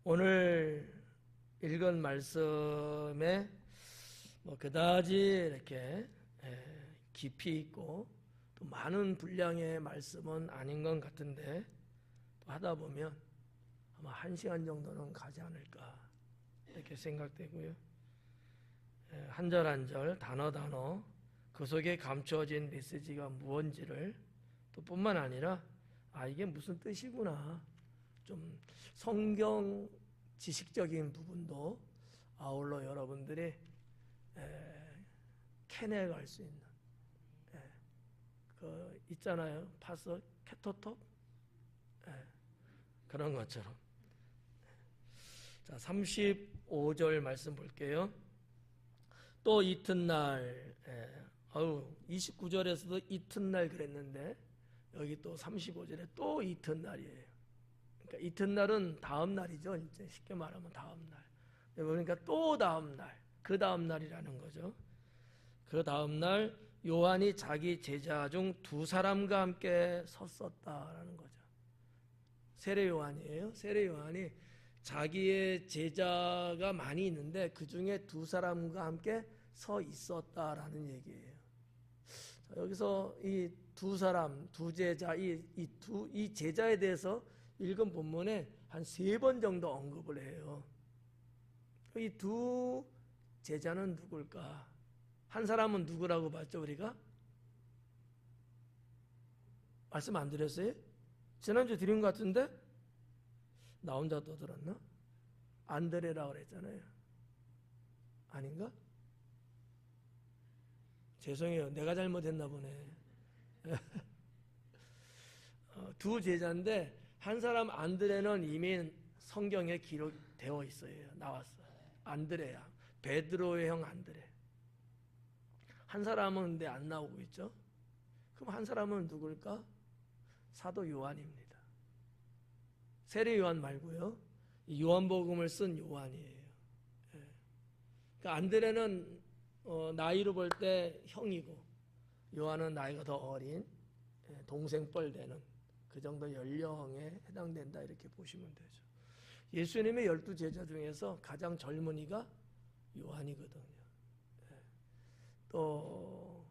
오늘 읽은 말씀에 그다지 이렇게 깊이 있고 또 많은 분량의 말씀은 아닌 것 같은데 또 하다 보면 아마 1시간 정도는 가지 않을까 이렇게 생각되고요. 한 절 한 절 단어 그 속에 감추어진 메시지가 무언지를 또 뿐만 아니라 이게 무슨 뜻이구나 좀 성경 지식적인 부분도 아울러 여러분들이 캐내갈 수 있는 그 있잖아요. 파서 캐토톱 그런 것처럼. 자, 35절 말씀 볼게요. 또 이튿날 29절에서도 이튿날 그랬는데 여기 또 35절에 또 이튿날이에요. 그러니까 이튿날은 다음 날이죠. 이제 쉽게 말하면 다음 날. 그러니까 또 다음 날, 그 다음 날이라는 거죠. 그 다음 날 요한이 자기 제자 중 2사람과 함께 섰었다라는 거죠. 세례 요한이에요. 세례 요한이 자기의 제자가 많이 있는데 그 중에 2사람과 함께 서 있었다라는 얘기예요. 자, 여기서 이 2사람, 2제자, 이 제자에 대해서 읽은 본문에 한 3번 정도 언급을 해요. 이 2 제자는 누굴까? 한 사람은 누구라고 봤죠, 우리가? 말씀 안 드렸어요? 지난주 드린 것 같은데? 나 혼자 또 들었나? 안드레라고 그랬잖아요. 아닌가? 죄송해요. 내가 잘못했나 보네. 2 제자인데 한 사람 안드레는 이미 성경에 기록되어 있어요. 나왔어요. 안드레야. 베드로의 형 안드레. 한 사람은 근데 안 나오고 있죠. 그럼 한 사람은 누굴까? 사도 요한입니다. 세례 요한 말고요. 이 요한복음을 쓴 요한이에요. 그러니까 안드레는 나이로 볼 때 형이고 요한은 나이가 더 어린 동생뻘 되는 그 정도 연령에 해당된다 이렇게 보시면 되죠. 예수님의 12제자 중에서 가장 젊은이가 요한이거든요. 또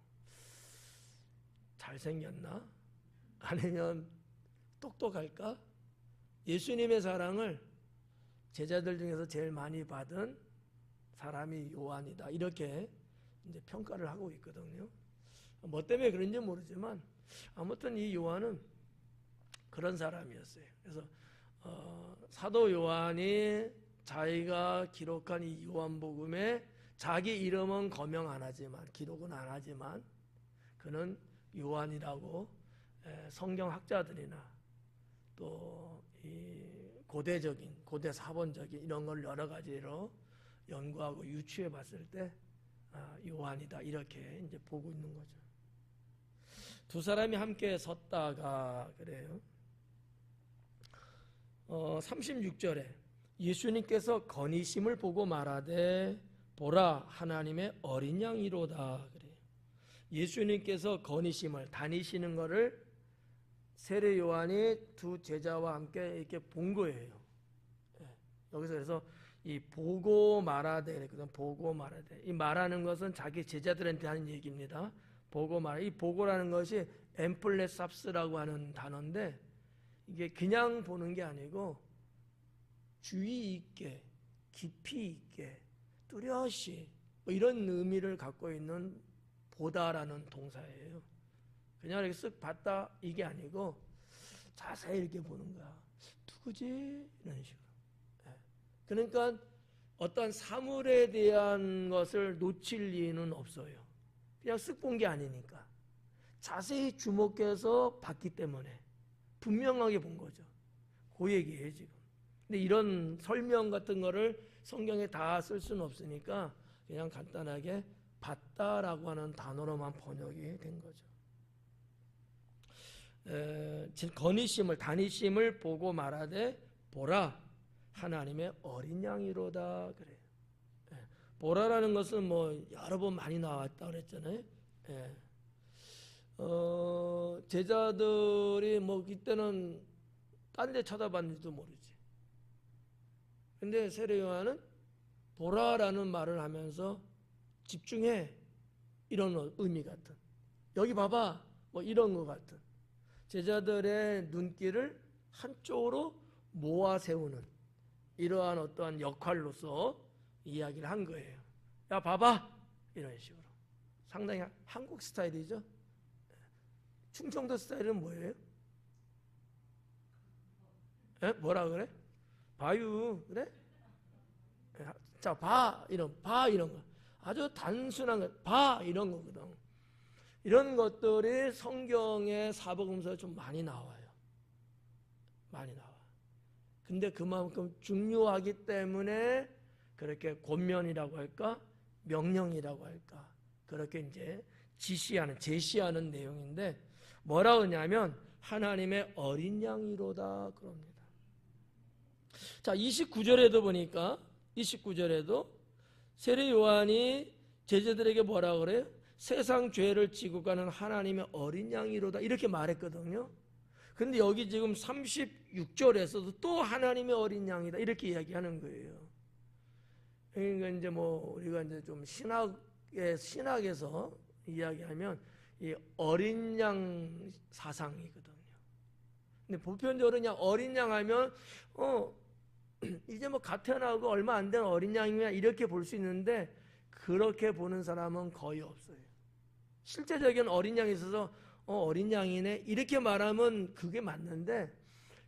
잘생겼나? 아니면 똑똑할까? 예수님의 사랑을 제자들 중에서 제일 많이 받은 사람이 요한이다. 이렇게 이제 평가를 하고 있거든요. 뭐 때문에 그런지 모르지만 아무튼 이 요한은 그런 사람이었어요. 그래서 사도 요한이 자기가 기록한 이 요한복음에 자기 이름은 거명 안 하지만 기록은 안 하지만 그는 요한이라고 성경 학자들이나 또 이 고대 사본적인 이런 걸 여러 가지로 연구하고 유추해 봤을 때 요한이다 이렇게 이제 보고 있는 거죠. 2사람이 함께 섰다가 그래요. 36절에 예수님께서 건의심을 보고 말하되 보라 하나님의 어린 양이로다 그래요. 예수님께서 건의심을 다니시는 것을 세례 요한이 2 제자와 함께 이렇게 본 거예요. 여기서 그래서 이 보고 말하되 보고 말하되 이 말하는 것은 자기 제자들한테 하는 얘기입니다. 보고 말. 이 보고라는 것이 엠플레삽스라고 하는 단어인데 이게 그냥 보는 게 아니고 주의 있게 깊이 있게 뚜렷이 이런 의미를 갖고 있는 보다라는 동사예요. 그냥 이렇게 쓱 봤다 이게 아니고 자세히 이렇게 보는 거야. 누구지? 이런 식으로. 그러니까 어떤 사물에 대한 것을 놓칠 리는 없어요. 그냥 쓱 본 게 아니니까 자세히 주목해서 봤기 때문에 분명하게 본 거죠. 그 얘기예요 지금. 근데 이런 설명 같은 거를 성경에 다 쓸 수는 없으니까 그냥 간단하게 봤다라고 하는 단어로만 번역이 된 거죠. 건의심을 다니심을 보고 말하되 보라 하나님의 어린 양이로다 그래요. 보라라는 것은 뭐 여러 번 많이 나왔다 그랬잖아요. 제자들이 뭐 이때는 딴 데 쳐다봤는지도 모르지. 근데 세례 요한은 보라라는 말을 하면서 집중해, 이런 의미 같은, 여기 봐봐, 뭐 이런 것 같은, 제자들의 눈길을 한쪽으로 모아 세우는 이러한 어떠한 역할로서 이야기를 한 거예요. 야 봐봐, 이런 식으로. 상당히 한국 스타일이죠. 충청도 스타일은 뭐예요? 에? 뭐라 그래? 봐유, 그래? 자, 봐, 이런 거. 아주 단순한 거, 봐, 이런 거거든. 이런 것들이 성경의 사복음서에 좀 많이 나와요. 많이 나와. 근데 그만큼 중요하기 때문에 그렇게 권면이라고 할까? 명령이라고 할까? 그렇게 이제 제시하는 내용인데, 뭐라 그러냐면 하나님의 어린 양이로다 그럽니다. 자, 29절에도 보니까 29절에도 세례 요한이 제자들에게 뭐라 그래요? 세상 죄를 지고 가는 하나님의 어린 양이로다 이렇게 말했거든요. 근데 여기 지금 36절에서도 또 하나님의 어린 양이다 이렇게 이야기하는 거예요. 그러니까 이제 뭐 우리가 이제 좀 신학에서 이야기하면 이 어린 양 사상이거든요. 근데 보편적으로 그냥 어린 양 하면 이제 뭐 갓 태어나고 얼마 안 된 어린 양이면 이렇게 볼 수 있는데, 그렇게 보는 사람은 거의 없어요. 실제적인 어린 양이 있어서 어린 양이네 이렇게 말하면 그게 맞는데,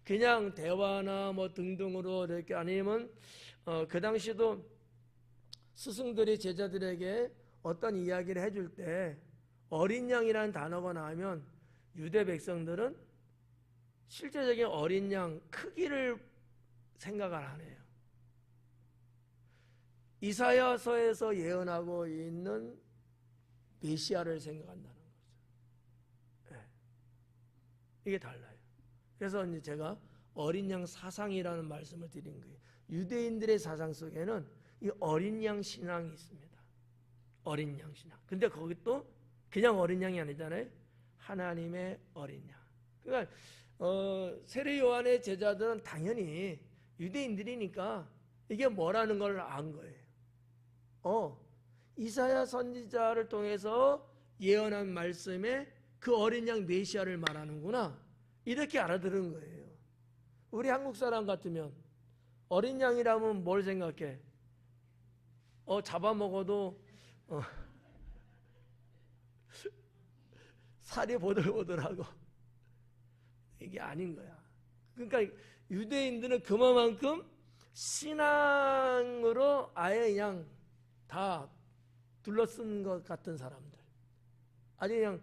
그냥 대화나 뭐 등등으로 이렇게, 아니면 그 당시도 스승들이 제자들에게 어떤 이야기를 해줄 때 어린 양이라는 단어가 나오면 유대 백성들은 실제적인 어린 양 크기를 생각을 안 해요. 이사야서에서 예언하고 있는 메시아를 생각한다는 거죠. 네. 이게 달라요. 그래서 이제 제가 어린 양 사상이라는 말씀을 드린 거예요. 유대인들의 사상 속에는 이 어린 양 신앙이 있습니다. 어린 양 신앙. 근데 거기 또 그냥 어린 양이 아니잖아요. 하나님의 어린 양. 그러니까 세례 요한의 제자들은 당연히 유대인들이니까 이게 뭐라는 걸 안 거예요. 이사야 선지자를 통해서 예언한 말씀에 그 어린 양 메시아를 말하는구나 이렇게 알아들은 거예요. 우리 한국 사람 같으면 어린 양이라면 뭘 생각해? 잡아먹어도 살이 보들보들하고, 이게 아닌 거야. 그러니까 유대인들은 그만큼 신앙으로 아예 그냥 다 둘러쓴 것 같은 사람들, 아주 그냥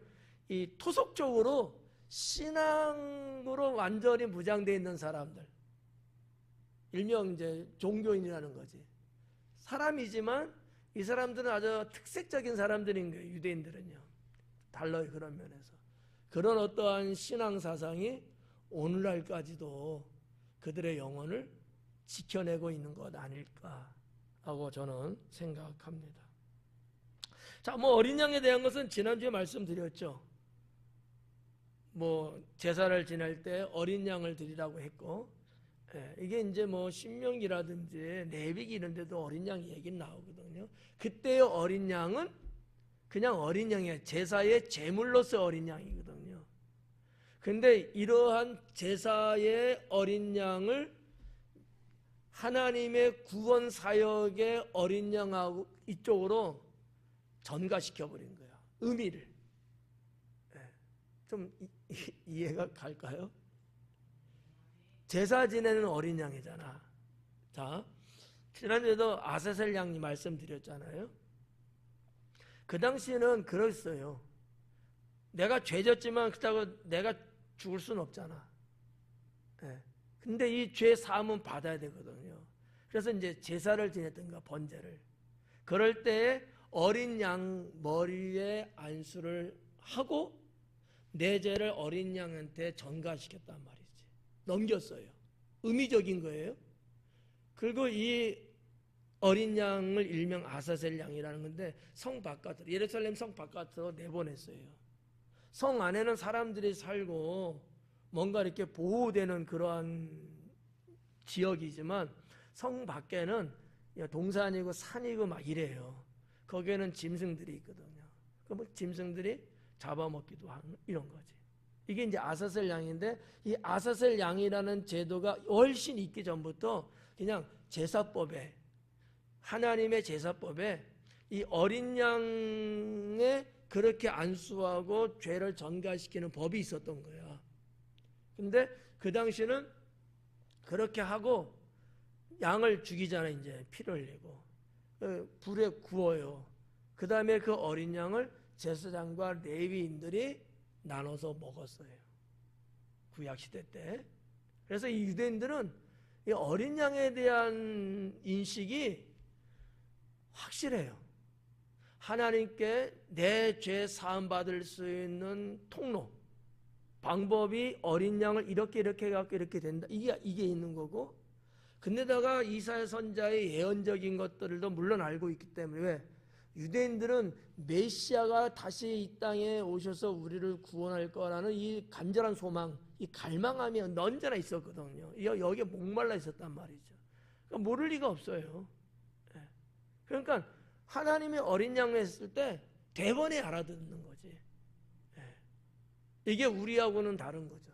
이 토속적으로 신앙으로 완전히 무장되어 있는 사람들, 일명 이제 종교인이라는 거지. 사람이지만 이 사람들은 아주 특색적인 사람들인 거예요. 유대인들은요. 달라요. 그런 면에서. 그런 어떠한 신앙 사상이 오늘날까지도 그들의 영혼을 지켜내고 있는 것 아닐까 하고 저는 생각합니다. 자, 뭐 어린 양에 대한 것은 지난주에 말씀드렸죠. 뭐 제사를 지낼 때 어린 양을 드리라고 했고, 이게 이제 뭐 신명기라든지 레위기 이런 데도 어린 양 얘기는 나오거든요. 그때의 어린 양은 그냥 어린 양이에요. 제사의 제물로서 어린 양이거든요. 근데 이러한 제사의 어린 양을 하나님의 구원 사역의 어린 양하고 이쪽으로 전가시켜버린 거야. 의미를. 좀 이해가 갈까요? 제사 지내는 어린 양이잖아. 자, 지난주에도 아사셀 양이 말씀드렸잖아요. 그 당시에는 그랬어요. 내가 죄졌지만 그렇다고 내가 죽을 수는 없잖아. 근데 이 죄 사함은 받아야 되거든요. 그래서 이제 제사를 지냈던가, 번제를. 그럴 때 어린 양 머리에 안수를 하고 내 죄를 어린 양한테 전가시켰단 말이지. 넘겼어요. 의미적인 거예요. 그리고 이 어린 양을 일명 아사셀 양이라는 건데, 성 바깥으로, 예루살렘 성 바깥으로 내보냈어요. 성 안에는 사람들이 살고 뭔가 이렇게 보호되는 그러한 지역이지만 성 밖에는 동산이고 산이고 막 이래요. 거기에는 짐승들이 있거든요. 그러면 짐승들이 잡아먹기도 하는 이런 거지. 이게 이제 아사셀 양인데, 이 아사셀 양이라는 제도가 훨씬 있기 전부터 그냥 제사법에, 하나님의 제사법에 이 어린 양에 그렇게 안수하고 죄를 전가시키는 법이 있었던 거야. 근데 그 당시는 그렇게 하고 양을 죽이잖아요. 이제 피를 흘리고 불에 구워요. 그 다음에 그 어린 양을 제사장과 레위인들이 나눠서 먹었어요. 구약시대 때. 그래서 이 유대인들은 이 어린 양에 대한 인식이 확실해요. 하나님께 내 죄 사함 받을 수 있는 통로, 방법이 어린 양을 이렇게 해갖고 이렇게 된다. 이게 있는 거고, 근데다가 이사야 선자의 예언적인 것들도 물론 알고 있기 때문에, 왜? 유대인들은 메시아가 다시 이 땅에 오셔서 우리를 구원할 거라는 이 간절한 소망, 이 갈망함이 언제나 있었거든요. 여기에 목말라 있었단 말이죠. 그러니까 모를 리가 없어요. 그러니까 하나님의 어린 양을 했을 때 대번에 알아듣는 거지. 이게 우리하고는 다른 거죠.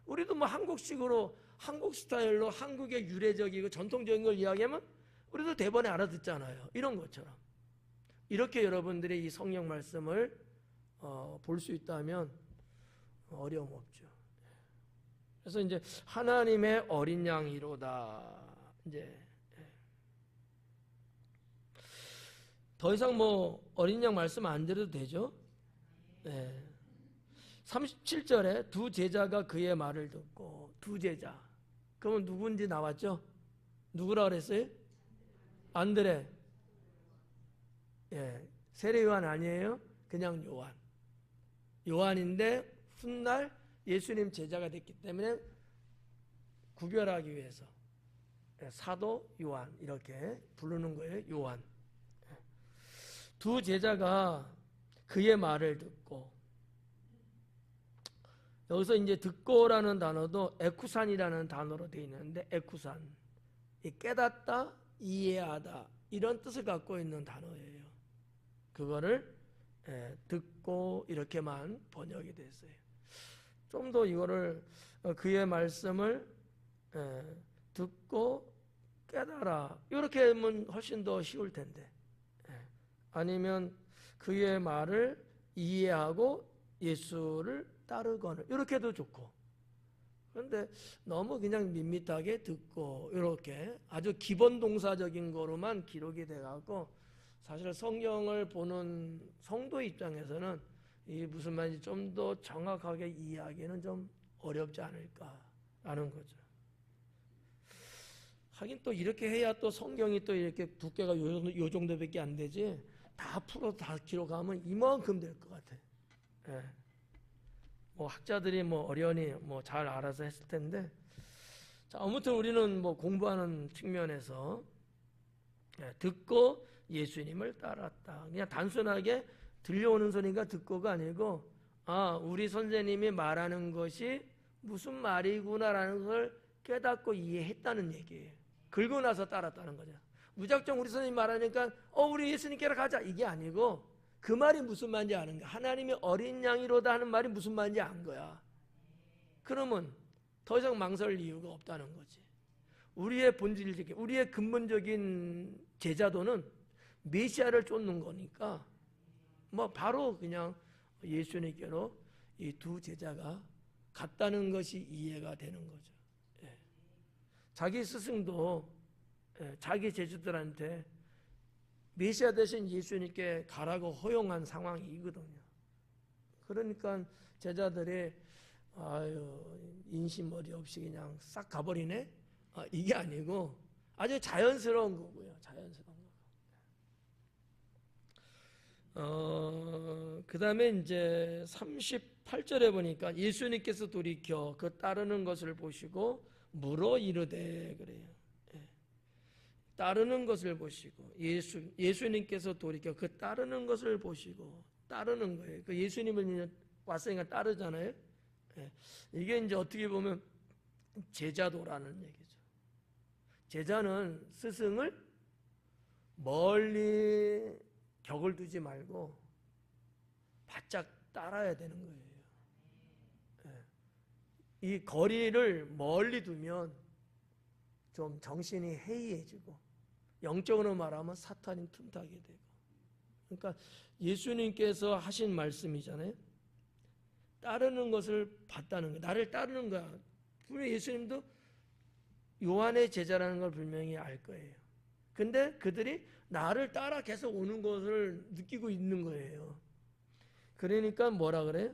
우리도 뭐 한국식으로, 한국 스타일로 한국의 유래적이고 전통적인 걸 이야기하면 우리도 대번에 알아듣잖아요. 이런 것처럼. 이렇게 여러분들이 이 성경 말씀을 볼 수 있다면 어려움 없죠. 그래서 이제 하나님의 어린 양이로다. 이제 더 이상 뭐 어린 양 말씀 안 드려도 되죠? 네. 37절에 두 제자가 그의 말을 듣고, 두 제자. 그러면 누군지 나왔죠? 누구라 그랬어요? 안드레. 예, 세례 요한 아니에요? 그냥 요한. 요한인데 훗날 예수님 제자가 됐기 때문에 구별하기 위해서 사도 요한 이렇게 부르는 거예요. 요한. 두 제자가 그의 말을 듣고, 여기서 이제 듣고라는 단어도 에쿠산이라는 단어로 되어 있는데, 에쿠산, 깨닫다, 이해하다 이런 뜻을 갖고 있는 단어예요. 그거를 듣고 이렇게만 번역이 됐어요. 좀 더 이거를 그의 말씀을 듣고 깨달아 이렇게 하면 훨씬 더 쉬울 텐데, 아니면 그의 말을 이해하고 예수를 따르거나 이렇게 해도 좋고, 그런데 너무 그냥 밋밋하게 듣고 이렇게 아주 기본 동사적인 거로만 기록이 돼갖고 사실 성경을 보는 성도 입장에서는 이 무슨 말인지 좀 더 정확하게 이해하기는 좀 어렵지 않을까라는 거죠. 하긴 또 이렇게 해야 또 성경이 또 이렇게 두께가 요 정도밖에 안 되지, 다 풀어 다 기록하면 이만큼 될 것 같아. 예. 뭐 학자들이 뭐 어련히 뭐 잘 알아서 했을 텐데, 자, 아무튼 우리는 뭐 공부하는 측면에서 듣고 예수님을 따랐다. 그냥 단순하게 들려오는 소리가 듣고가 아니고, 아, 우리 선생님이 말하는 것이 무슨 말이구나라는 걸 깨닫고 이해했다는 얘기예요. 긁고 나서 따랐다는 거죠. 무작정 우리 선생님 말하니까 우리 예수님께로 가자 이게 아니고, 그 말이 무슨 말인지 아는 거야. 하나님의 어린 양이로다 하는 말이 무슨 말인지 안 거야. 그러면 더 이상 망설일 이유가 없다는 거지. 우리의 본질적인, 우리의 근본적인 제자도는 메시아를 쫓는 거니까 뭐 바로 그냥 예수님께로 이 두 제자가 갔다는 것이 이해가 되는 거죠. 예. 자기 스승도 자기 제자들한테 메시아 대신 예수님께 가라고 허용한 상황이거든요. 그러니까 제자들이 인신머리 없이 그냥 싹 가버리네? 이게 아니고 아주 자연스러운 거고요. 자연스러운 거. 그 다음에 이제 38절에 보니까 예수님께서 돌이켜 그 따르는 것을 보시고 물어 이르되 그래요. 따르는 것을 보시고, 예수님께서 돌이켜 그 따르는 것을 보시고, 따르는 거예요. 그 예수님을 왔으니까 따르잖아요. 이게 이제 어떻게 보면 제자도라는 얘기죠. 제자는 스승을 멀리 격을 두지 말고 바짝 따라야 되는 거예요. 이 거리를 멀리 두면 좀 정신이 해이해지고 영적으로 말하면 사탄이 틈타게 되고. 그러니까 예수님께서 하신 말씀이잖아요. 따르는 것을 봤다는 거야. 나를 따르는 거야. 분명히 예수님도 요한의 제자라는 걸 분명히 알 거예요. 근데 그들이 나를 따라 계속 오는 것을 느끼고 있는 거예요. 그러니까 뭐라 그래요?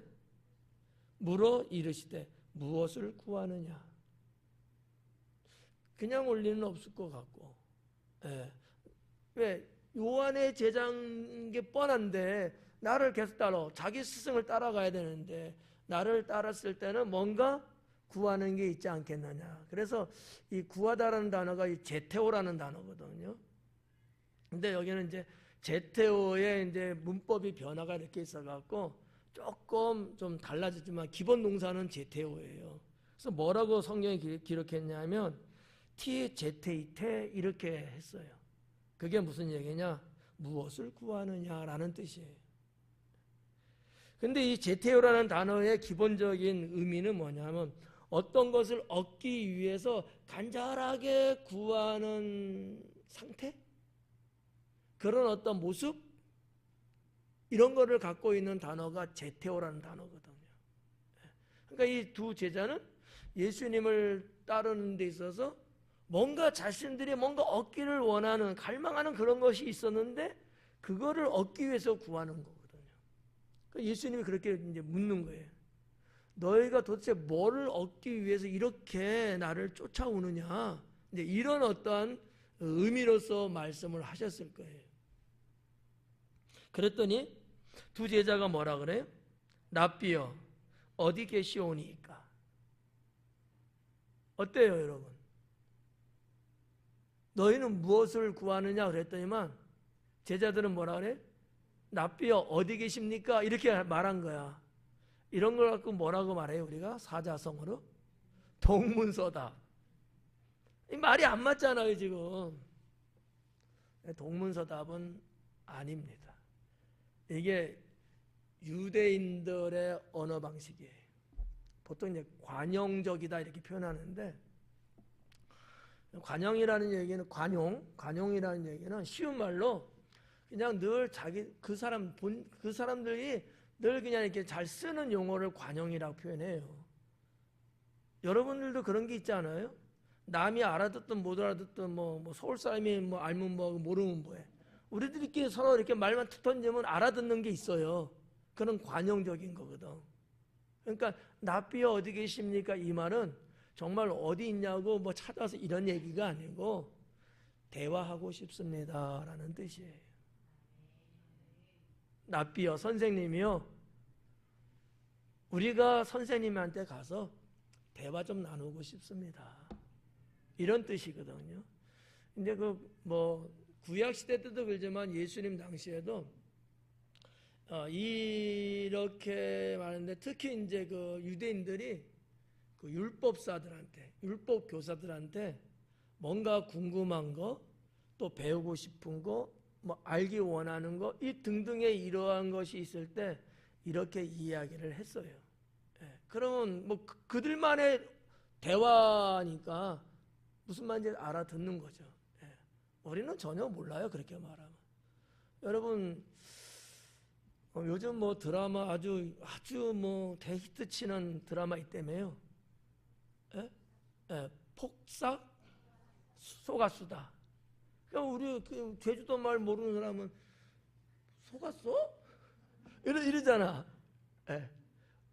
물어 이르시되 무엇을 구하느냐. 그냥 올 리는 없을 것 같고. 예. 왜? 요한의 제자인 게 뻔한데 나를 계속 따라, 자기 스승을 따라가야 되는데 나를 따랐을 때는 뭔가 구하는 게 있지 않겠느냐. 그래서 이 구하다라는 단어가 이 제테오라는 단어거든요. 근데 여기는 이제 제테오의 이제 문법이 변화가 이렇게 있어갖고 조금 좀 달라졌지만 기본 동사는 제테오예요. 그래서 뭐라고 성경이 기록했냐면 티 제테이테 이렇게 했어요. 그게 무슨 얘기냐? 무엇을 구하느냐라는 뜻이에요. 근데 이 제테오라는 단어의 기본적인 의미는 뭐냐면 어떤 것을 얻기 위해서 간절하게 구하는 상태? 그런 어떤 모습? 이런 거를 갖고 있는 단어가 제테오라는 단어거든요. 그러니까 이 두 제자는 예수님을 따르는 데 있어서 뭔가 자신들이 뭔가 얻기를 원하는, 갈망하는 그런 것이 있었는데 그거를 얻기 위해서 구하는 거거든요. 그러니까 예수님이 그렇게 이제 묻는 거예요. 너희가 도대체 뭐를 얻기 위해서 이렇게 나를 쫓아오느냐? 이제 이런 어떠한 의미로서 말씀을 하셨을 거예요. 그랬더니 두 제자가 뭐라 그래요? 랍비여 어디 계시오니까? 어때요, 여러분? 너희는 무엇을 구하느냐 그랬더니만 제자들은 뭐라 그래? 랍비여 어디 계십니까? 이렇게 말한 거야. 이런 걸 갖고 뭐라고 말해요? 우리가 사자성어로 동문서답. 이 말이 안 맞잖아요, 지금. 동문서답은 아닙니다. 이게 유대인들의 언어 방식이에요. 보통 이제 관용적이다 이렇게 표현하는데, 관용이라는 얘기는 관용이라는 얘기는 쉬운 말로 그냥 늘 그 사람들이 늘 그냥 이렇게 잘 쓰는 용어를 관용이라고 표현해요. 여러분들도 그런 게 있지 않아요? 남이 알아듣든 못 알아듣든 뭐 서울 사람이 뭐 알면 뭐 모르면 뭐해. 우리들끼리 서로 이렇게 말만 툭 던지면 알아듣는 게 있어요. 그런 관용적인 거거든. 그러니까 랍비여 어디 계십니까? 이 말은 정말 어디 있냐고 뭐 찾아서 이런 얘기가 아니고 대화하고 싶습니다라는 뜻이에요. 랍비여 선생님이요. 우리가 선생님한테 가서 대화 좀 나누고 싶습니다. 이런 뜻이거든요. 근데 구약 시대 때도 그러지만 예수님 당시에도 이렇게 말하는데 특히 이제 그 유대인들이 그 율법사들한테, 율법 교사들한테 뭔가 궁금한 거, 또 배우고 싶은 거, 뭐 알기 원하는 거, 이 등등의 이러한 것이 있을 때 이렇게 이야기를 했어요. 예, 그러면 뭐 그들만의 대화니까 무슨 말인지 알아듣는 거죠. 예, 우리는 전혀 몰라요, 그렇게 말하면. 여러분, 요즘 뭐 드라마 아주 뭐 대히트 치는 드라마 있다며요. 예? 예, 폭삭 속았수다. 그러니까 우리 제주도 말 모르는 사람은 속았어? 이러잖아. 예.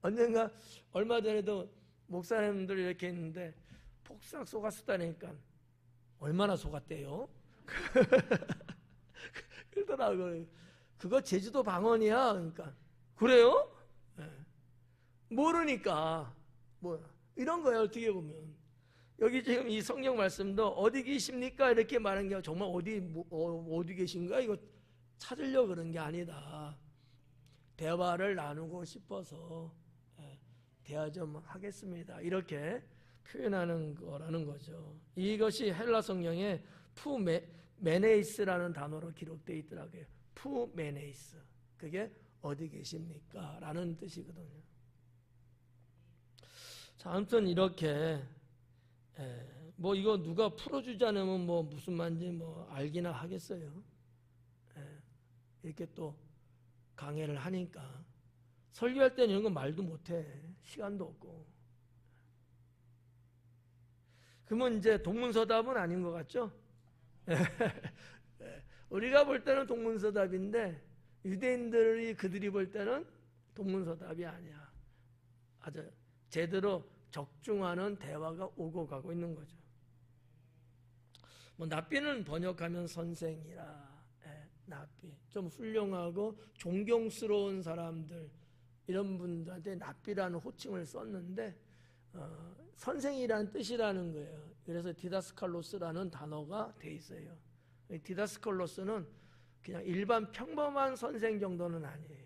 언젠가 얼마 전에도 목사님들 이렇게 했는데 폭삭 속았수다니까 얼마나 속았대요? 그러더라고요. 그거 제주도 방언이야. 그러니까 그래요? 예. 모르니까 뭐 이런 거예요. 어떻게 보면 여기 지금 이 성경 말씀도 어디 계십니까? 이렇게 말한 게 정말 어디 계신가? 이거 찾으려고 그런 게 아니다. 대화를 나누고 싶어서 대화 좀 하겠습니다. 이렇게 표현하는 거라는 거죠. 이것이 헬라 성경에 푸메네이스라는 단어로 기록되어 있더라고요. 푸메네이스. 그게 어디 계십니까? 라는 뜻이거든요. 자, 아무튼 이렇게 뭐 이거 누가 풀어주지 않으면 뭐 무슨 말인지 뭐 알기나 하겠어요. 이렇게 또 강해를 하니까 설교할 때는 이런 거 말도 못해. 시간도 없고. 그러면 이제 동문서답은 아닌 것 같죠? 우리가 볼 때는 동문서답인데 유대인들이 그들이 볼 때는 동문서답이 아니야. 아주 제대로 적중하는 대화가 오고 가고 있는 거죠. 뭐 납비는 번역하면 선생이라. 납비. 좀 훌륭하고 존경스러운 사람들 이런 분들한테 납비라는 호칭을 썼는데 선생이라는 뜻이라는 거예요. 그래서 디다스칼로스라는 단어가 돼 있어요. 디다스칼로스는 그냥 일반 평범한 선생 정도는 아니에요.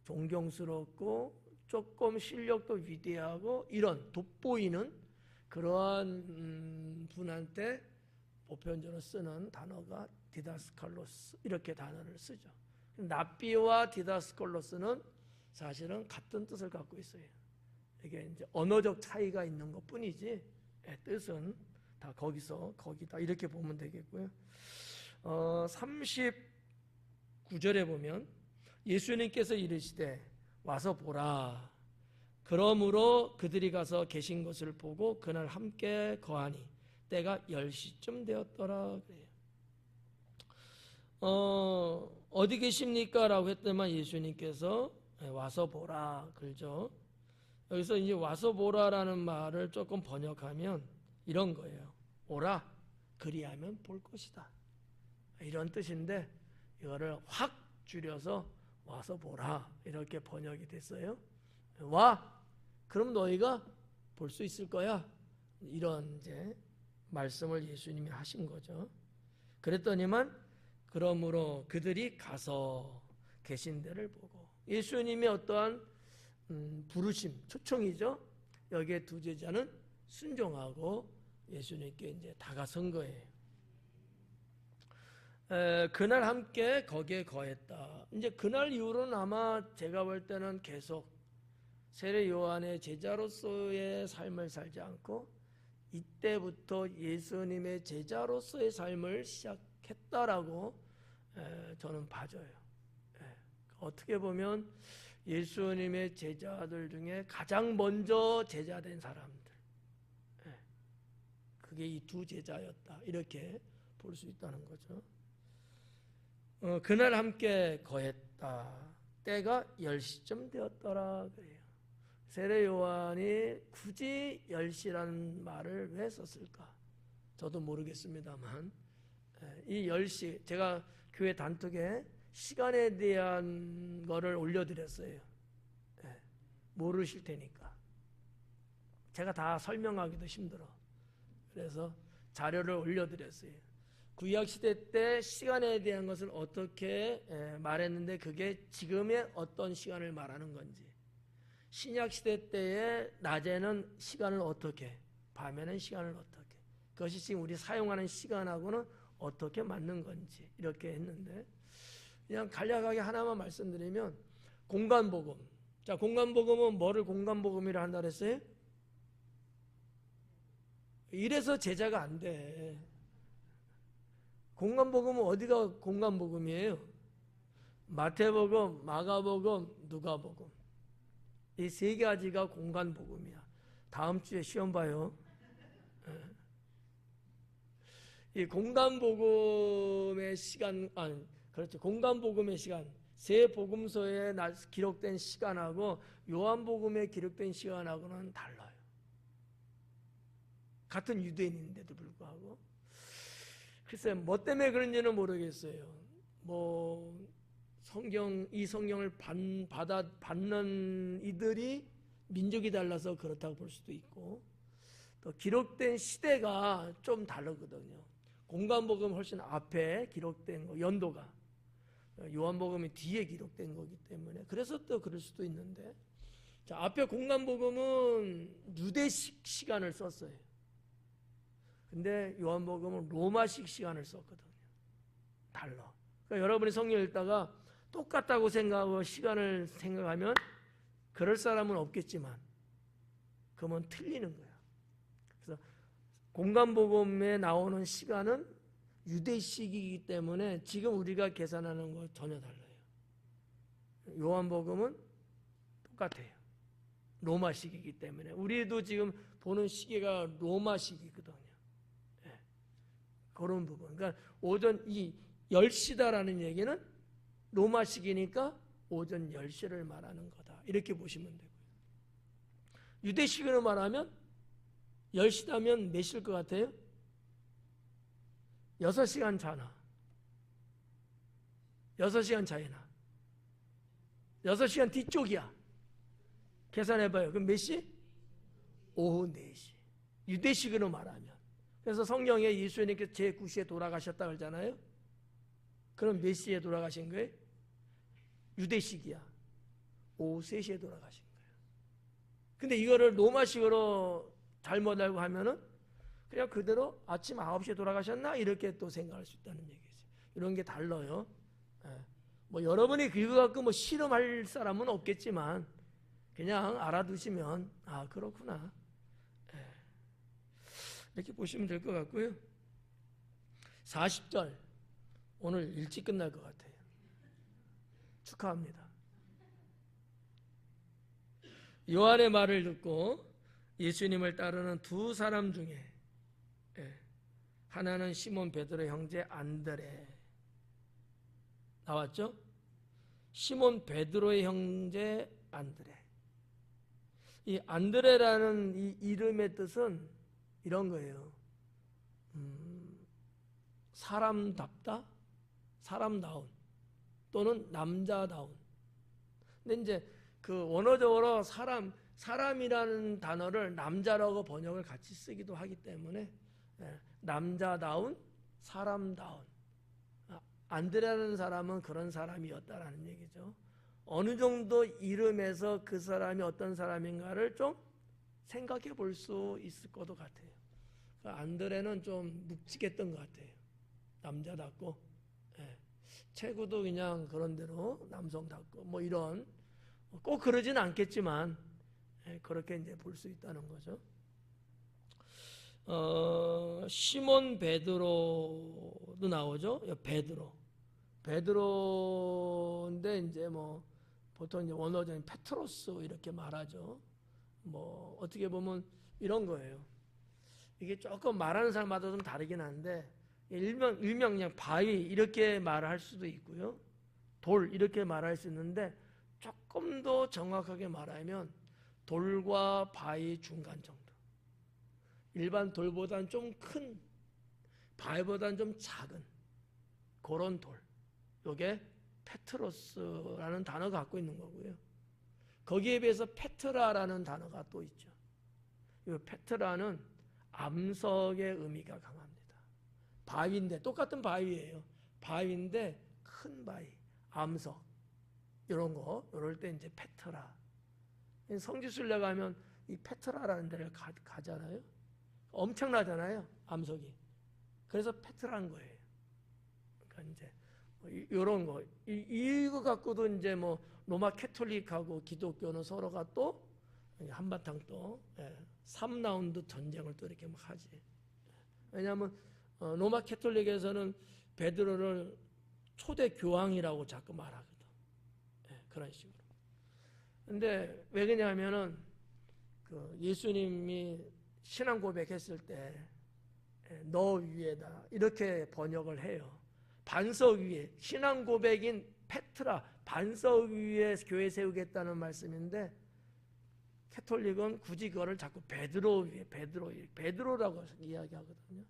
존경스럽고 조금 실력도 위대하고 이런 돋보이는 그러한 분한테 보편적으로 쓰는 단어가 디다스칼로스 이렇게 단어를 쓰죠. 납비와 디다스칼로스는 사실은 같은 뜻을 갖고 있어요. 이게 이제 언어적 차이가 있는 것 뿐이지 뜻은 다 거기다 이렇게 보면 되겠고요. 39절에 보면 예수님께서 이르시되 와서 보라. 그러므로 그들이 가서 계신 것을 보고 그날 함께 거하니 때가 10시쯤 되었더라. 그래요. 어디 계십니까? 라고 했더만 예수님께서 와서 보라. 그러죠. 여기서 이제 와서 보라라는 말을 조금 번역하면 이런 거예요. 오라. 그리하면 볼 것이다. 이런 뜻인데 이거를 확 줄여서 와서 보라. 이렇게 번역이 됐어요. 와. 그럼 너희가 볼 수 있을 거야. 이런 이제 말씀을 예수님이 하신 거죠. 그랬더니만 그러므로 그들이 가서 계신 데를 보고 예수님의 어떠한 부르심, 초청이죠. 여기에 두 제자는 순종하고 예수님께 이제 다가선 거예요. 그날 함께 거기에 거했다. 이제 그날 이후로는 아마 제가 볼 때는 계속 세례 요한의 제자로서의 삶을 살지 않고 이때부터 예수님의 제자로서의 삶을 시작했다라고 저는 봐져요. 어떻게 보면 예수님의 제자들 중에 가장 먼저 제자된 사람들, 그게 이 두 제자였다 이렇게 볼 수 있다는 거죠. 그날 함께 거했다. 때가 10시쯤 되었더라 그래요. 세례 요한이 굳이 10시라는 말을 왜 썼을까? 저도 모르겠습니다만 이 10시 제가 교회 단톡에 시간에 대한 거를 올려드렸어요. 모르실 테니까 제가 다 설명하기도 힘들어. 그래서 자료를 올려드렸어요. 구약시대 때 시간에 대한 것을 어떻게 말했는데 그게 지금의 어떤 시간을 말하는 건지, 신약시대 때의 낮에는 시간을 어떻게, 밤에는 시간을 어떻게, 그것이 지금 우리 사용하는 시간하고는 어떻게 맞는 건지 이렇게 했는데, 그냥 간략하게 하나만 말씀드리면 공간복음. 자, 공간복음은 뭐를 공간복음이라 한다 그랬어요? 이래서 제자가 안 돼. 공간복음은 어디가 공간복음이에요? 마태복음, 마가복음, 누가복음. 이 세 가지가 공간복음이야. 다음 주에 시험 봐요. 이 공간복음의 시간, 그렇죠. 공간복음의 시간, 세 복음서에 기록된 시간하고 요한복음에 기록된 시간하고는 달라요. 같은 유대인인데도 불구하고. 글쎄 뭐 때문에 그런지는 모르겠어요. 뭐 이 성경을 받는 이들이 민족이 달라서 그렇다고 볼 수도 있고, 또 기록된 시대가 좀 다르거든요. 공간복음 훨씬 앞에 기록된 거, 연도가 요한복음이 뒤에 기록된 거기 때문에 그래서 또 그럴 수도 있는데, 자, 앞에 공간복음은 유대식 시간을 썼어요. 근데 요한복음은 로마식 시간을 썼거든요. 달라. 그러니까 여러분이 성경 읽다가 똑같다고 생각하고 시간을 생각하면 그럴 사람은 없겠지만 그러면 틀리는 거야. 그래서 공간복음에 나오는 시간은 유대식이기 때문에 지금 우리가 계산하는 거 전혀 달라요. 요한복음은 똑같아요. 로마식이기 때문에 우리도 지금 보는 시계가 로마식이거든요. 네. 그런 부분. 그러니까 오전 10시다라는 얘기는 로마식이니까 오전 10시를 말하는 거다. 이렇게 보시면 되고요. 유대식으로 말하면 10시다면 몇 시일 것 같아요? 6시간 차나. 6시간 차이나. 6시간 뒤쪽이야. 계산해봐요. 그럼 몇 시? 오후 4시. 유대식으로 말하면. 그래서 성경에 예수님께서 제9시에 돌아가셨다 그러잖아요. 그럼 몇 시에 돌아가신 거예요? 유대식이야. 오후 3시에 돌아가신 거예요. 근데 이거를 로마식으로 잘못 알고 하면은 그냥 그대로 아침 9시에 돌아가셨나? 이렇게 또 생각할 수 있다는 얘기죠. 이런 게 달라요. 뭐 여러분이 그거 갖고 뭐 실험할 사람은 없겠지만 그냥 알아두시면 아 그렇구나 이렇게 보시면 될 것 같고요. 40절 오늘 일찍 끝날 것 같아요. 축하합니다. 요한의 말을 듣고 예수님을 따르는 두 사람 중에 하나는 시몬 베드로의 형제 안드레 나왔죠? 시몬 베드로의 형제 안드레. 이 안드레라는 이 이름의 뜻은 이런 거예요. 사람답다, 사람다운 또는 남자다운. 근데 이제 그 원어적으로 사람이라는 단어를 남자라고 번역을 같이 쓰기도 하기 때문에 남자다운, 사람다운. 안드레라는 사람은 그런 사람이었다라는 얘기죠. 어느 정도 이름에서 그 사람이 어떤 사람인가를 좀 생각해 볼 수 있을 것도 같아요. 안드레는 좀 묵직했던 것 같아요. 남자답고, 체구도 그냥 그런 대로 남성답고, 뭐 이런, 꼭 그러진 않겠지만, 그렇게 이제 볼 수 있다는 거죠. 시몬 베드로도 나오죠. 베드로인데 이제 뭐 보통 이제 원어적인 페트로스 이렇게 말하죠. 뭐 어떻게 보면 이런 거예요. 이게 조금 말하는 사람마다 좀 다르긴 한데 일명 그냥 바위 이렇게 말할 수도 있고요. 돌 이렇게 말할 수 있는데 조금 더 정확하게 말하면 돌과 바위 중간 정도. 일반 돌보다는 좀 큰, 바위보다는 좀 작은 그런 돌. 이게 페트로스라는 단어가 갖고 있는 거고요. 거기에 비해서 페트라라는 단어가 또 있죠. 이 페트라는 암석의 의미가 강합니다. 바위인데 똑같은 바위예요. 바위인데 큰 바위, 암석 이런 거 이럴 때 이제 페트라. 성지순례 가면 이 페트라라는 데를 가잖아요. 엄청나잖아요, 암석이. 그래서 페트라는 거예요. 그러니까 이제 이런 거 이거 갖고도 이제 뭐 로마 캐톨릭하고 기독교는 서로가 또 한바탕 또 3라운드 전쟁을 또 이렇게 막 하지. 왜냐하면 로마 캐톨릭에서는 베드로를 초대 교황이라고 자꾸 말하거든. 그런 식으로. 근데 왜 그러냐면은 그 예수님이 신앙 고백했을 때 너 위에다 이렇게 번역을 해요. 반석 위에 신앙 고백인 페트라 반석 위에 교회 세우겠다는 말씀인데 캐톨릭은 굳이 그거를 자꾸 베드로 위에 베드로라고 이야기하거든요.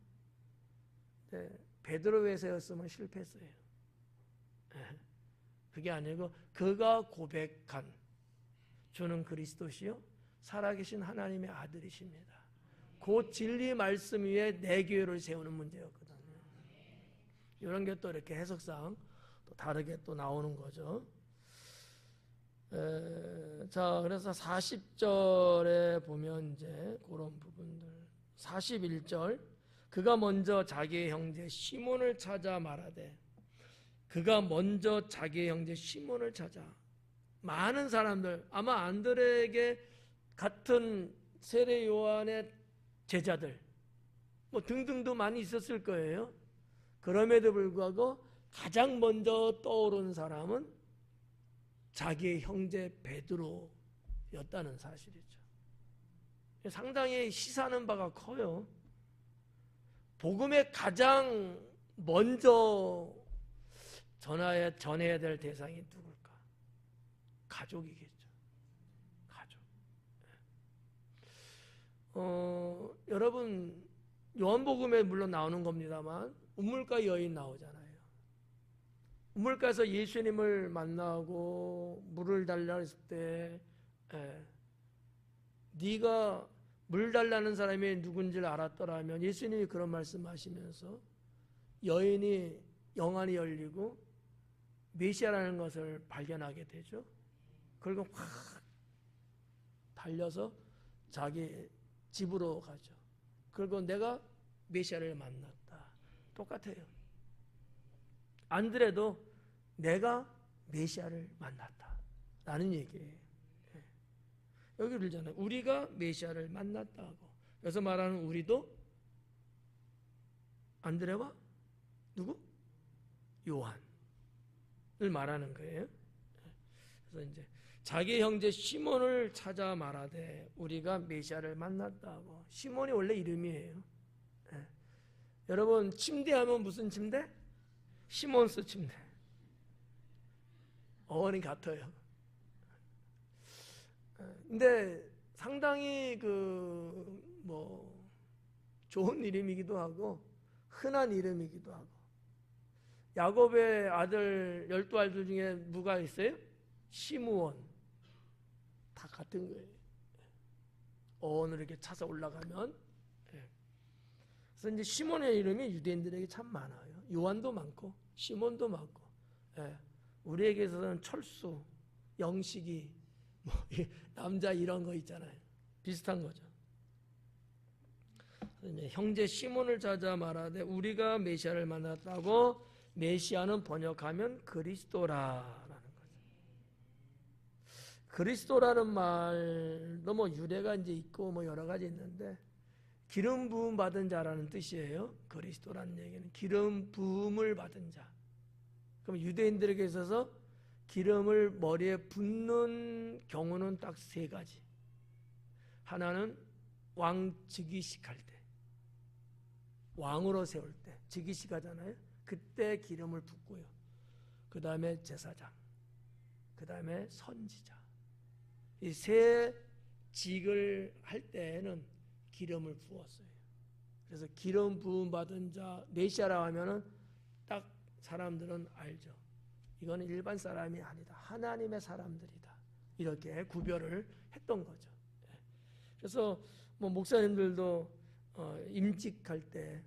근데 베드로 위에 세웠으면 실패했어요. 그게 아니고 그가 고백한 주는 그리스도시요 살아계신 하나님의 아들이십니다. 그 진리 말씀 위에 내 교회를 세우는 문제였거든요. 이런 게 또 이렇게 해석상 또 다르게 또 나오는 거죠. 자, 그래서 40절에 보면 이제 그런 부분들. 41절. 그가 먼저 자기의 형제 시몬을 찾아 말하되, 그가 먼저 자기의 형제 시몬을 찾아. 많은 사람들, 아마 안드레에게 같은 세례 요한의 제자들 뭐 등등도 많이 있었을 거예요. 그럼에도 불구하고 가장 먼저 떠오른 사람은 자기의 형제 베드로였다는 사실이죠. 상당히 시사하는 바가 커요. 복음에 가장 먼저 전해야 될 대상이 누굴까? 가족이겠죠. 가족. 여러분, 요한복음에 물론 나오는 겁니다만 우물가 여인 나오잖아요. 우물가에서 예수님을 만나고 물을 달라 했을 때, 네가 물 달라는 사람이 누군지를 알았더라면, 예수님이 그런 말씀하시면서 여인이 영안이 열리고 메시아라는 것을 발견하게 되죠. 그리고 확 달려서 자기 집으로 가죠. 그리고 내가 메시아를 만났다. 똑같아요. 안드레도 내가 메시아를 만났다 라는 얘기예요. 여기 들잖아요. 우리가 메시아를 만났다고. 그래서 말하는 우리도 안드레와 누구? 요한을 말하는 거예요. 그래서 이제 자기 형제 시몬을 찾아 말하되 우리가 메시아를 만났다고. 시몬이 원래 이름이에요. 여러분, 침대하면 무슨 침대? 시몬스 침대. 어원이 같아요. 근데 상당히 좋은 이름이기도 하고 흔한 이름이기도 하고. 야곱의 아들 12아들 중에 누가 있어요? 시므온. 다 같은 거예요. 어원으로 이렇게 차서 올라가면. 그래서 이제 시몬의 이름이 유대인들에게 참 많아요. 요한도 많고 시몬도 많고. 우리에게 있어서는 철수, 영식이, 남자 이런 거 있잖아요. 비슷한 거죠. 이제 형제 시몬을 찾아 말하되 우리가 메시아를 만났다고. 메시아는 번역하면 그리스도라라는 거죠. 그리스도라는 말도 뭐 유래가 이제 있고 뭐 여러 가지 있는데, 기름 부음 받은 자라는 뜻이에요. 그리스도라는 얘기는 기름 부음을 받은 자. 그럼 유대인들에게 있어서 기름을 머리에 붓는 경우는 딱 세 가지. 하나는 왕 즉위식 할 때, 왕으로 세울 때 즉위식 하잖아요. 그때 기름을 붓고요. 그 다음에 제사장, 그 다음에 선지자. 이 세 직을 할 때에는 기름을 부었어요. 그래서 기름 부음 받은 자, 메시아라고 하면은 딱 사람들은 알죠. 이거는 일반 사람이 아니다. 하나님의 사람들이다. 이렇게 구별을 했던 거죠. 그래서 뭐 목사님들도 임직할 때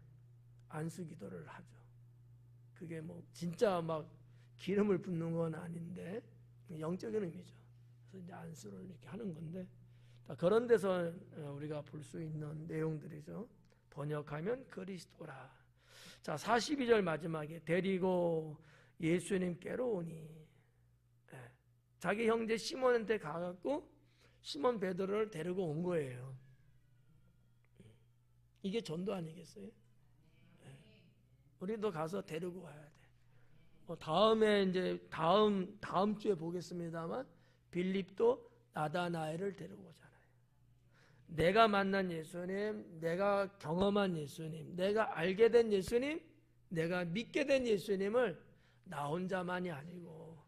안수기도를 하죠. 그게 뭐 진짜 막 기름을 붓는 건 아닌데 영적인 의미죠. 그래서 이제 안수를 이렇게 하는 건데, 그런 데서 우리가 볼 수 있는 내용들이죠. 번역하면 그리스도라. 자, 42절 마지막에 데리고 예수님께로 오니. 자기 형제 시몬한테 가갖고 시몬 베드로를 데리고 온 거예요. 이게 전도 아니겠어요? 우리도 가서 데리고 와야 돼. 다음에 이제 다음 주에 보겠습니다만 빌립도 나다나엘을 데리고 오잖아요. 내가 만난 예수님, 내가 경험한 예수님, 내가 알게 된 예수님, 내가 믿게 된 예수님을 나 혼자만이 아니고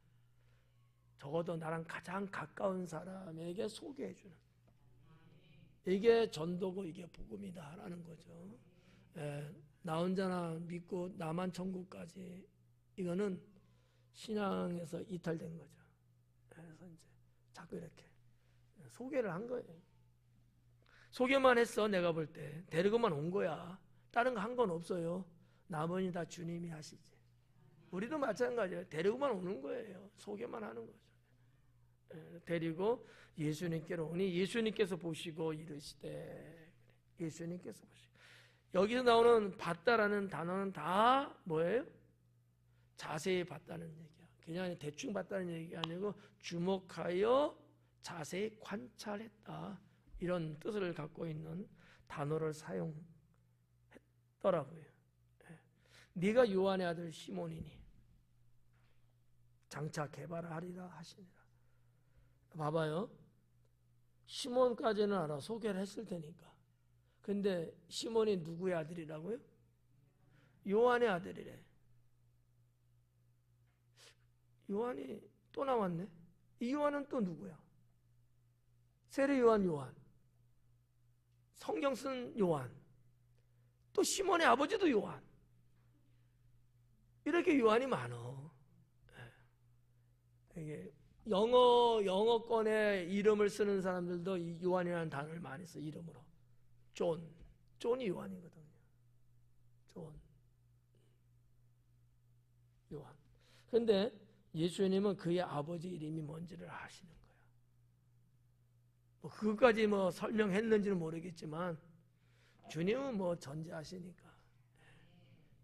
적어도 나랑 가장 가까운 사람에게 소개해 주는, 이게 전도고 이게 복음이다라는 거죠. 나 혼자나 믿고 나만 천국까지, 이거는 신앙에서 이탈된 거죠. 그래서 이제 자꾸 이렇게 소개를 한 거예요. 소개만 했어. 내가 볼 때 데리고만 온 거야. 다른 거 한 건 없어요. 나머지 다 주님이 하시지. 우리도 마찬가지예요. 데리고만 오는 거예요. 소개만 하는 거죠. 데리고 예수님께로 오니 예수님께서 보시고 이르시되, 예수님께서 보시고. 여기서 나오는 봤다라는 단어는 다 뭐예요? 자세히 봤다는 얘기야. 그냥 대충 봤다는 얘기 아니고 주목하여 자세히 관찰했다, 이런 뜻을 갖고 있는 단어를 사용했더라고요. 네가 요한의 아들 시몬이니 장차 개발하리라 하시니라. 봐봐요. 시몬까지는 알아. 소개를 했을 테니까. 근데 시몬이 누구의 아들이라고요? 요한의 아들이래. 요한이 또 나왔네. 이 요한은 또 누구야? 세례 요한, 성경 쓴 요한, 또 시몬의 아버지도 요한. 이렇게 요한이 많어. 이게 영어권에 이름을 쓰는 사람들도 이 요한이라는 단어를 많이 써. 이름으로 존이 요한이거든요. 요한. 그런데 예수님은 그의 아버지 이름이 뭔지를 아시는 거야. 그것까지 설명했는지는 모르겠지만 주님은 전지하시니까.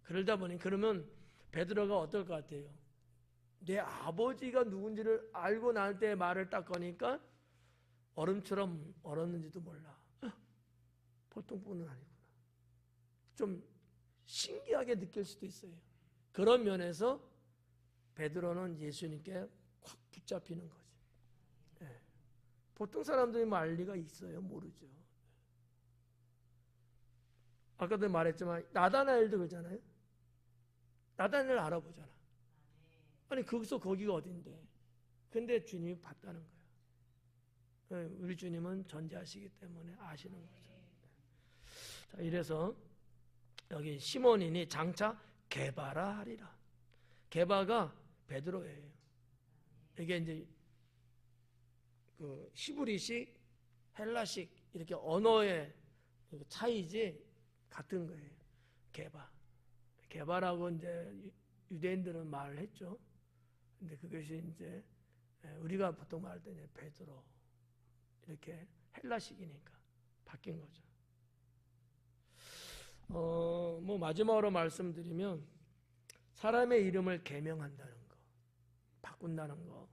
그러다 보니, 그러면 베드로가 어떨 것 같아요? 내 아버지가 누군지를 알고 날 때 말을 딱 거니까 얼음처럼 얼었는지도 몰라. 보통 분은 아니구나. 좀 신기하게 느낄 수도 있어요. 그런 면에서 베드로는 예수님께 확 붙잡히는 거죠. 보통 사람들이 알 리가 있어요? 모르죠. 아까도 말했지만 나다나엘도 그러잖아요. 나다나엘 알아보잖아. 아니 거기서 거기가 어딘데? 근데 주님이 봤다는 거예요. 우리 주님은 전지하시기 때문에 아시는 거죠. 자, 이래서 여기 시몬이니 장차 게바라 하리라. 게바가 베드로예요. 이게 이제 그 히브리식, 헬라식 이렇게 언어의 차이지 같은 거예요. 게바라고 이제 유대인들은 말을 했죠. 근데 그것이 이제 우리가 보통 말할 때 이제 베드로, 이렇게 헬라식이니까 바뀐 거죠. 마지막으로 말씀드리면, 사람의 이름을 계명한다는 거, 바꾼다는 거,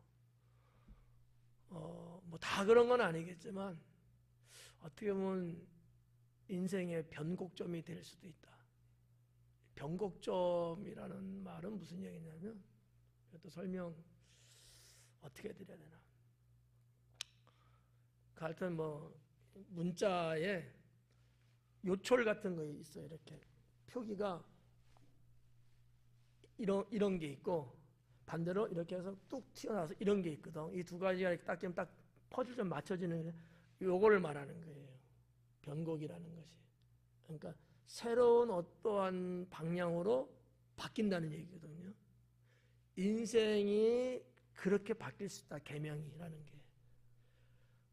다 그런 건 아니겠지만 어떻게 보면 인생의 변곡점이 될 수도 있다. 변곡점이라는 말은 무슨 얘기냐면, 또 설명 어떻게 드려야 되나. 하여튼 문자에 요철 같은 거 있어요. 이렇게 표기가 이런 게 있고, 반대로 이렇게 해서 뚝 튀어나와서 이런 게 있거든. 이 두 가지가 딱 지금 딱 퍼즐 좀 맞춰지는, 요거를 말하는 거예요. 변곡이라는 것이. 그러니까 새로운 어떠한 방향으로 바뀐다는 얘기거든요. 인생이 그렇게 바뀔 수 있다. 계명이라는 게.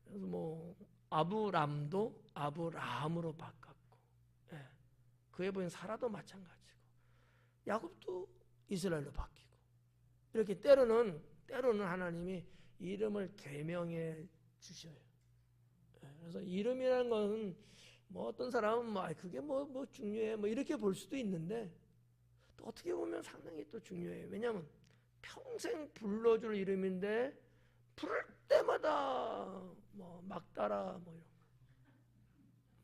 그래서 아브람도 아브라함으로 바꿨고, 그에 보인 사라도 마찬가지고, 야곱도 이스라엘로 바뀌고, 이렇게 때로는 하나님이 이름을 계명해 주셔요. 그래서 이름이라는 것은 어떤 사람은 그게 중요해 이렇게 볼 수도 있는데, 또 어떻게 보면 상당히 또 중요해요. 왜냐하면 평생 불러줄 이름인데 부를 때마다 막따라 이런 거,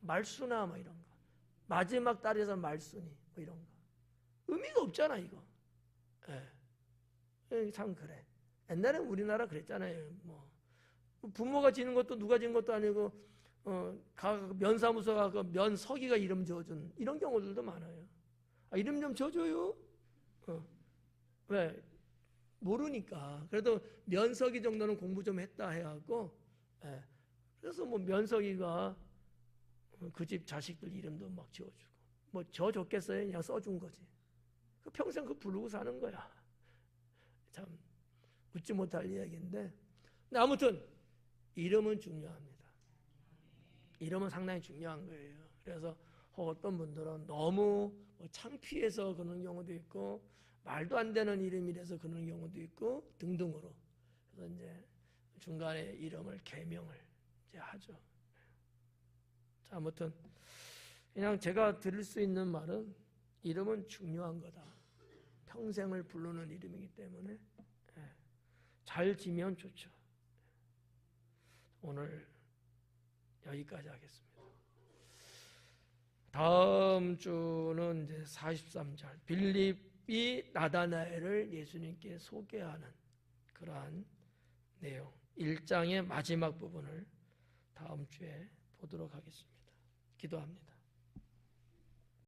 말순아 이런 거, 마지막 딸에서 말순이 이런 거, 의미가 없잖아 이거. 참 그래. 옛날에 우리나라 그랬잖아요. 부모가 지는 것도 누가 지는 것도 아니고 면사무소가 그 면서기가 이름 지어준 이런 경우들도 많아요. 이름 좀 지어줘요. 왜? 모르니까. 그래도 면서기 정도는 공부 좀 했다 해갖고, 그래서 면서기가 그 집 자식들 이름도 막 지어주고, 저 좋겠어요? 그냥 써준 거지. 평생 부르고 사는 거야. 참 웃지 못할 이야기인데, 근데 아무튼 이름은 중요합니다. 이름은 상당히 중요한 거예요. 그래서 어떤 분들은 너무 창피해서 그러는 경우도 있고, 말도 안 되는 이름이라서 그러는 경우도 있고 등등으로. 그래서 이제 중간에 이름을 개명을 이제 하죠. 자, 아무튼 그냥 제가 드릴 수 있는 말은 이름은 중요한 거다. 평생을 부르는 이름이기 때문에 잘 지면 좋죠. 오늘 여기까지 하겠습니다. 다음 주는 이제 43절 빌립이 나다나엘을 예수님께 소개하는 그러한 내용 1장의 마지막 부분을 다음 주에 보도록 하겠습니다. 기도합니다.